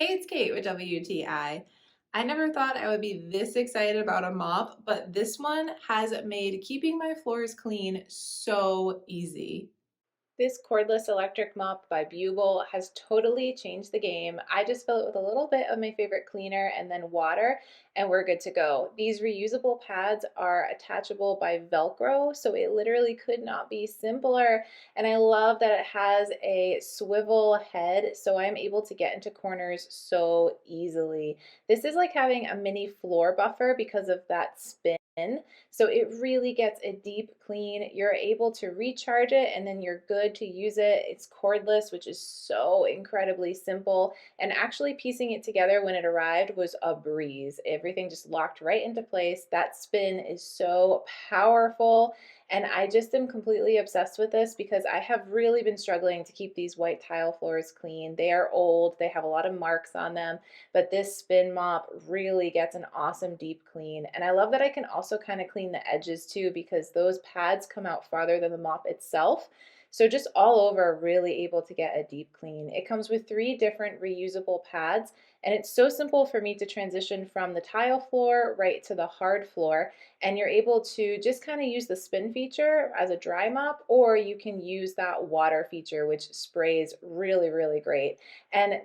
Hey, it's Kate with WTI. I never thought I would be this excited about a mop, but this one has made keeping my floors clean so easy. This cordless electric mop by BIUBLE has totally changed the game. I just fill it with a little bit of my favorite cleaner and then water, and we're good to go. These reusable pads are attachable by Velcro, so it literally could not be simpler. And I love that it has a swivel head, so I'm able to get into corners so easily. This is like having a mini floor buffer because of that spin. So it really gets a deep clean. You're able to recharge it and then you're good to use it. It's cordless, which is so incredibly simple. And actually piecing it together when it arrived was a breeze. Everything just locked right into place. That spin is so powerful. And I just am completely obsessed with this because I have really been struggling to keep these white tile floors clean. They are old, they have a lot of marks on them, but this spin mop really gets an awesome deep clean. And I love that I can also kind of clean the edges too because those pads come out farther than the mop itself. So just all over, really able to get a deep clean. It comes with 3 different reusable pads, and it's so simple for me to transition from the tile floor right to the hard floor. And you're able to just kind of use the spin feature as a dry mop, or you can use that water feature, which sprays really, really great. And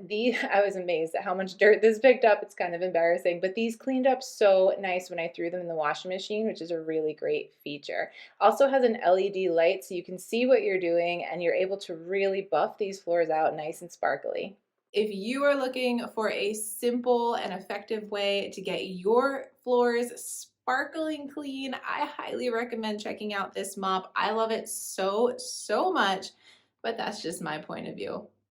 I was amazed at how much dirt this picked up. It's kind of embarrassing, but these cleaned up so nice when I threw them in the washing machine, which is a really great feature. Also has an LED light so you can see what you're doing and you're able to really buff these floors out nice and sparkly. If you are looking for a simple and effective way to get your floors sparkling clean, I highly recommend checking out this mop. I love it so much, but that's just my point of view.